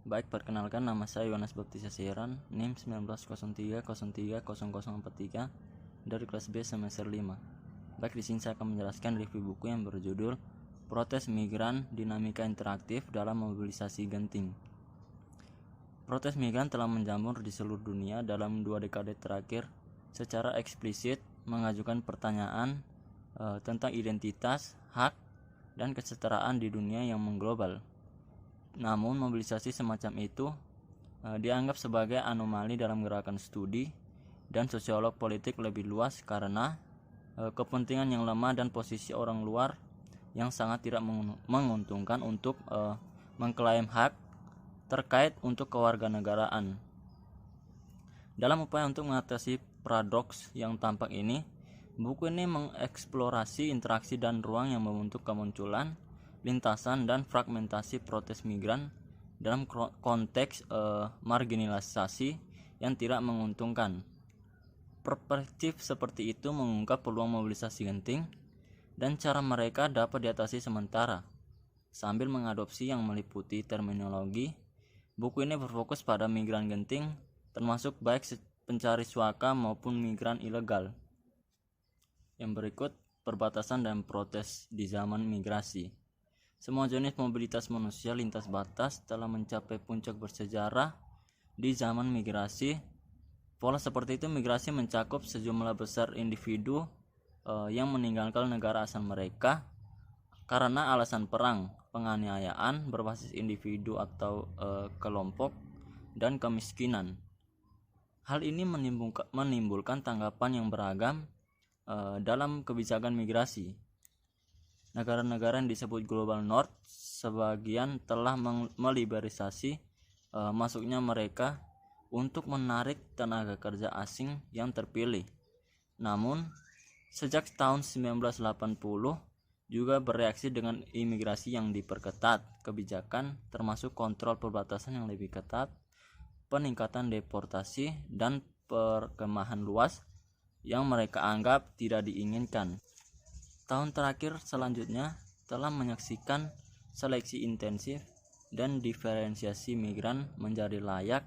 Baik, perkenalkan, nama saya Yohanes Baptista Siran, NIM 1903030043 dari kelas B semester 5. Baik, di sini saya akan menjelaskan review buku yang berjudul Protes Migran, Dinamika Interaktif dalam Mobilisasi Genting. Protes migran telah menjamur di seluruh dunia dalam 2 dekade terakhir, secara eksplisit mengajukan pertanyaan tentang identitas, hak, dan kesetaraan di dunia yang mengglobal. Namun mobilisasi semacam itu dianggap sebagai anomali dalam gerakan studi dan sosiolog politik lebih luas karena kepentingan yang lemah dan posisi orang luar yang sangat tidak menguntungkan untuk mengklaim hak terkait untuk kewarganegaraan. Dalam upaya untuk mengatasi paradoks yang tampak ini, buku ini mengeksplorasi interaksi dan ruang yang membentuk kemunculan, lintasan, dan fragmentasi protes migran dalam konteks marginalisasi yang tidak menguntungkan. Perspektif seperti itu mengungkap peluang mobilisasi genting dan cara mereka dapat diatasi sementara. Sambil mengadopsi yang meliputi terminologi, buku ini berfokus pada migran genting, termasuk baik pencari suaka maupun migran ilegal. Yang berikut, perbatasan dan protes di zaman migrasi. Semua jenis mobilitas manusia lintas batas telah mencapai puncak bersejarah di zaman migrasi. Pola seperti itu migrasi mencakup sejumlah besar individu yang meninggalkan negara asal mereka karena alasan perang, penganiayaan berbasis individu atau kelompok, dan kemiskinan. Hal ini menimbulkan tanggapan yang beragam dalam kebijakan migrasi. Negara-negara yang disebut Global North sebagian telah meliberalisasi masuknya mereka untuk menarik tenaga kerja asing yang terpilih. Namun, sejak tahun 1980 juga bereaksi dengan imigrasi yang diperketat, kebijakan termasuk kontrol perbatasan yang lebih ketat, peningkatan deportasi, dan perkemahan luas yang mereka anggap tidak diinginkan. Tahun terakhir selanjutnya telah menyaksikan seleksi intensif dan diferensiasi migran menjadi layak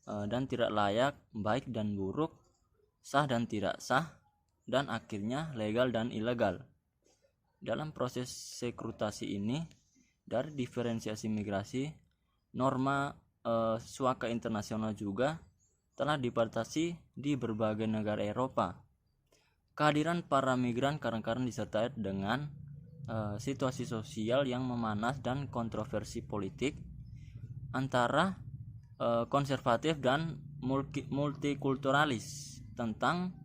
dan tidak layak, baik dan buruk, sah dan tidak sah, dan akhirnya legal dan ilegal. Dalam proses rekrutasi ini, dari diferensiasi migrasi, norma suaka internasional juga telah dibatasi di berbagai negara Eropa. Kehadiran para migran kadang-kadang disertai dengan situasi sosial yang memanas dan kontroversi politik antara konservatif dan multikulturalis tentang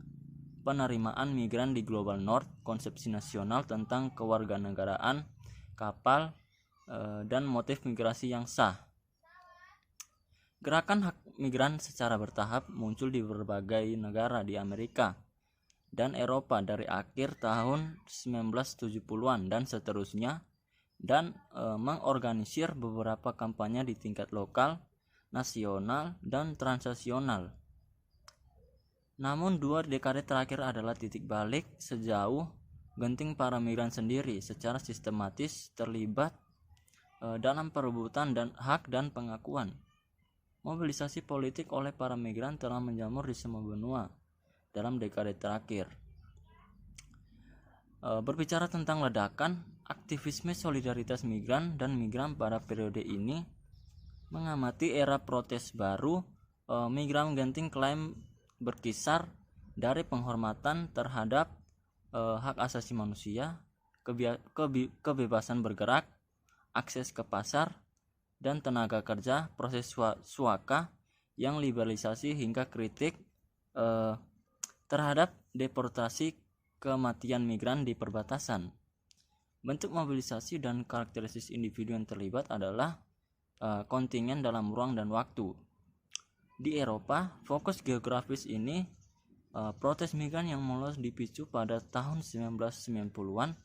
penerimaan migran di Global North, konsepsi nasional tentang kewarganegaraan, kapal, dan motif migrasi yang sah. Gerakan hak migran secara bertahap muncul di berbagai negara di Amerika dan Eropa dari akhir tahun 1970-an dan seterusnya, dan mengorganisir beberapa kampanye di tingkat lokal, nasional, dan transnasional. Namun 2 dekade terakhir adalah titik balik sejauh genting para migran sendiri secara sistematis terlibat dalam perebutan dan hak dan pengakuan. Mobilisasi politik oleh para migran telah menjamur di semua benua dalam dekade terakhir. Berbicara tentang ledakan, aktivisme solidaritas migran dan migran pada periode ini mengamati era protes baru. Migran genting klaim berkisar dari penghormatan terhadap hak asasi manusia, kebebasan bergerak, akses ke pasar dan tenaga kerja, proses suaka yang liberalisasi, hingga kritik terhadap deportasi, kematian migran di perbatasan. Bentuk mobilisasi dan karakteristik individu yang terlibat adalah kontingen dalam ruang dan waktu. Di Eropa, fokus geografis ini protes migran yang mulai dipicu pada tahun 1990-an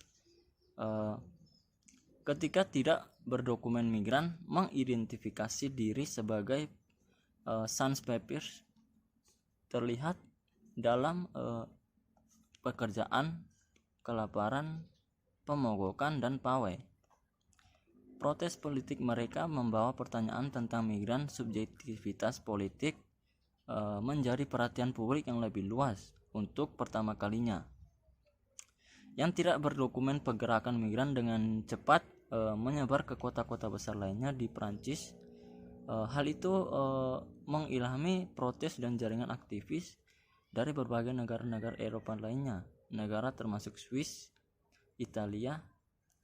ketika tidak berdokumen migran mengidentifikasi diri sebagai sans papiers terlihat dalam pekerjaan, kelaparan, pemogokan, dan pawai. Protes politik mereka membawa pertanyaan tentang migran subjektivitas politik menjadi perhatian publik yang lebih luas untuk pertama kalinya. Yang tidak berdokumen pergerakan migran dengan cepat menyebar ke kota-kota besar lainnya di Prancis. Hal itu mengilhami protes dan jaringan aktivis dari berbagai negara-negara Eropa lainnya, negara termasuk Swiss, Italia,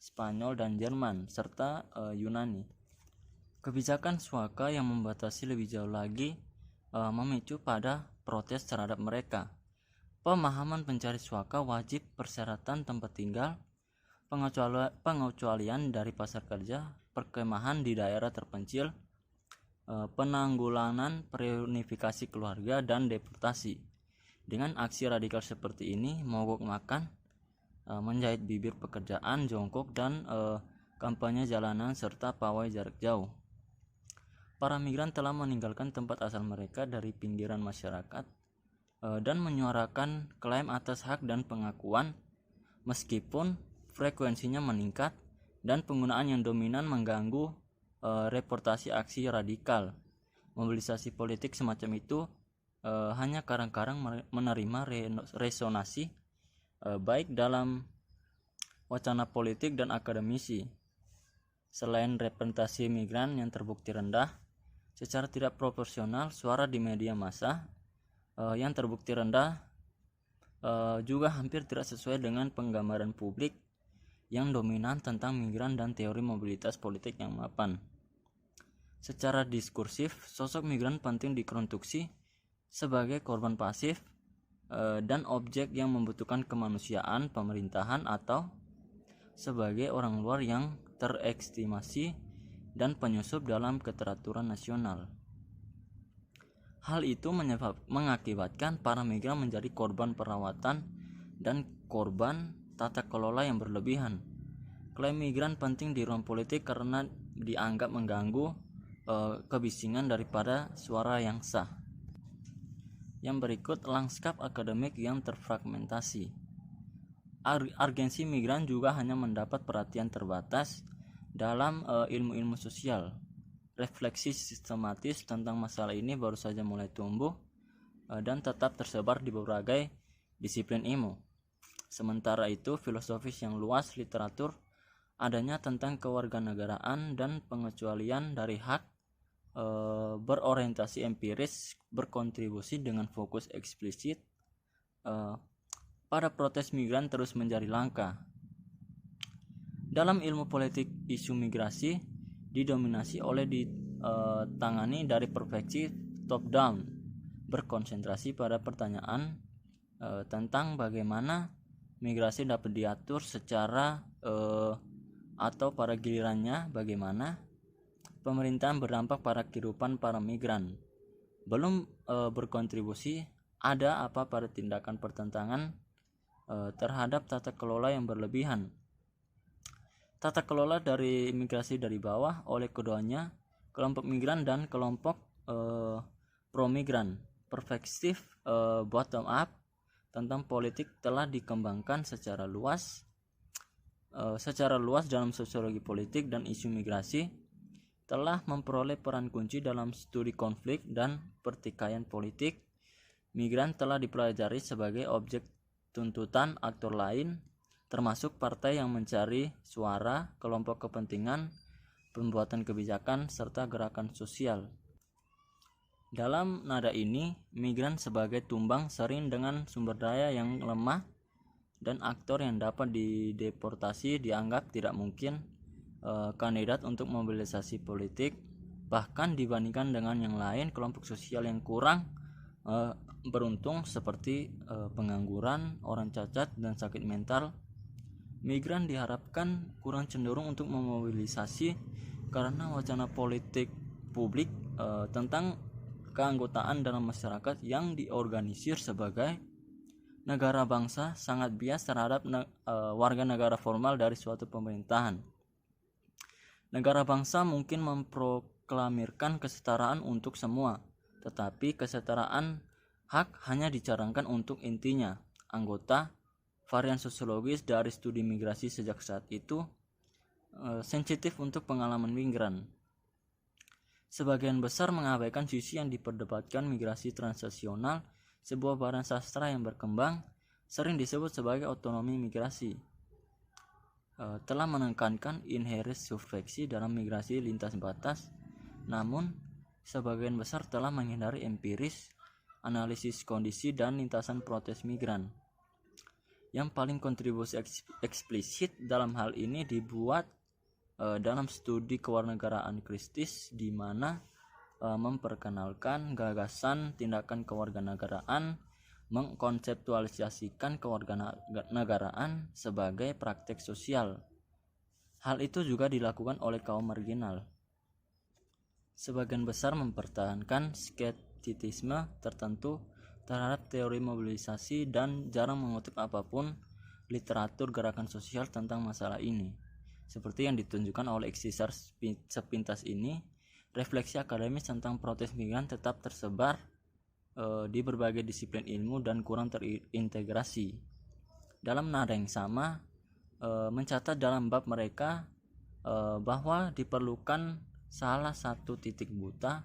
Spanyol dan Jerman, serta Yunani. Kebijakan Suaka yang membatasi lebih jauh lagi memicu pada protes terhadap mereka. Pemahaman pencari suaka wajib persyaratan tempat tinggal, pengecualian dari pasar kerja, perkemahan di daerah terpencil, penanggulangan reunifikasi keluarga, dan deportasi. Dengan aksi radikal seperti ini, mogok makan, menjahit bibir pekerjaan, jongkok, dan kampanye jalanan serta pawai jarak jauh. Para migran telah meninggalkan tempat asal mereka dari pinggiran masyarakat dan menyuarakan klaim atas hak dan pengakuan, meskipun frekuensinya meningkat dan penggunaan yang dominan mengganggu reportasi aksi radikal. Mobilisasi politik semacam itu hanya kadang-kadang menerima resonansi baik dalam wacana politik dan akademisi. Selain representasi migran yang terbukti rendah, secara tidak proporsional suara di media massa yang terbukti rendah juga hampir tidak sesuai dengan penggambaran publik yang dominan tentang migran dan teori mobilitas politik yang mapan. Secara diskursif, sosok migran penting dikonstruksi sebagai korban pasif dan objek yang membutuhkan kemanusiaan pemerintahan atau sebagai orang luar yang terekstimasi dan penyusup dalam keteraturan nasional. Hal itu mengakibatkan para migran menjadi korban perawatan dan korban tata kelola yang berlebihan. Klaim migran penting di ruang politik karena dianggap mengganggu kebisingan daripada suara yang sah. Yang berikut lanskap akademik yang terfragmentasi. Urgensi migran juga hanya mendapat perhatian terbatas dalam ilmu-ilmu sosial. Refleksi sistematis tentang masalah ini baru saja mulai tumbuh dan tetap tersebar di berbagai disiplin ilmu. Sementara itu, filosofis yang luas literatur adanya tentang kewarganegaraan dan pengecualian dari hak berorientasi empiris berkontribusi dengan fokus eksplisit pada protes migran terus menjadi langka. Dalam ilmu politik, isu migrasi didominasi oleh ditangani dari perspektif top down, berkonsentrasi pada pertanyaan tentang bagaimana migrasi dapat diatur secara atau pada gilirannya bagaimana pemerintahan berdampak pada kehidupan para migran. Belum berkontribusi ada apa pada tindakan pertentangan terhadap tata kelola yang berlebihan. Tata kelola dari migrasi dari bawah oleh keduanya, kelompok migran dan kelompok pro-migran. Perspektif bottom up tentang politik telah dikembangkan secara luas dalam sosiologi politik, dan isu migrasi telah memperoleh peran kunci dalam studi konflik dan pertikaian politik. Migran telah dipelajari sebagai objek tuntutan aktor lain, termasuk partai yang mencari suara, kelompok kepentingan, pembuatan kebijakan, serta gerakan sosial. Dalam nada ini, migran sebagai tumbang sering dengan sumber daya yang lemah dan aktor yang dapat dideportasi dianggap tidak mungkin kandidat untuk mobilisasi politik, bahkan dibandingkan dengan yang lain kelompok sosial yang kurang beruntung seperti pengangguran, orang cacat, dan sakit mental. Migran diharapkan kurang cenderung untuk memobilisasi karena wacana politik publik tentang keanggotaan dalam masyarakat yang diorganisir sebagai negara bangsa sangat bias terhadap warga negara formal dari suatu pemerintahan. Negara bangsa mungkin memproklamirkan kesetaraan untuk semua, tetapi kesetaraan hak hanya dicarangkan untuk intinya anggota. Varian sosiologis dari studi migrasi sejak saat itu sensitif untuk pengalaman migran. Sebagian besar mengabaikan sisi yang diperdebatkan migrasi transnasional, sebuah barang sastra yang berkembang, sering disebut sebagai otonomi migrasi. Telah menekankan inherent subveksi dalam migrasi lintas batas, namun sebagian besar telah menghindari empiris, analisis kondisi dan lintasan protes migran. Yang paling kontribusi eksplisit dalam hal ini dibuat dalam studi kewarganegaraan Kristis, di mana memperkenalkan gagasan tindakan kewarganegaraan, mengkonseptualisasikan kewarganegaraan sebagai praktek sosial. Hal itu juga dilakukan oleh kaum marginal. Sebagian besar mempertahankan skeptisisme tertentu terhadap teori mobilisasi dan jarang mengutip apapun literatur gerakan sosial tentang masalah ini. Seperti yang ditunjukkan oleh eksisar sepintas ini, refleksi akademis tentang protes migran tetap tersebar di berbagai disiplin ilmu dan kurang terintegrasi. Dalam nada yang sama, mencatat dalam bab mereka bahwa diperlukan salah satu titik buta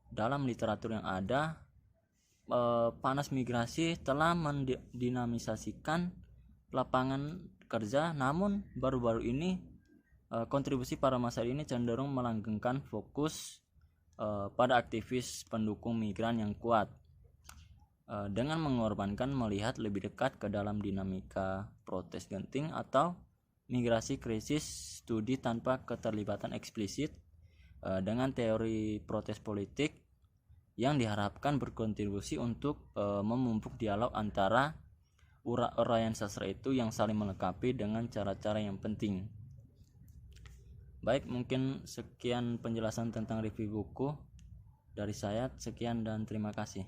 dalam literatur yang ada. Panas migrasi telah mendinamisasikan lapangan kerja, namun baru-baru ini kontribusi para masa ini cenderung melanggengkan fokus pada aktivis pendukung migran yang kuat, dengan mengorbankan melihat lebih dekat ke dalam dinamika protes genting atau migrasi krisis studi tanpa keterlibatan eksplisit dengan teori protes politik yang diharapkan berkontribusi untuk memupuk dialog antara uraian sastra itu yang saling melengkapi dengan cara-cara yang penting. Baik, mungkin sekian penjelasan tentang review buku dari saya. Sekian dan terima kasih.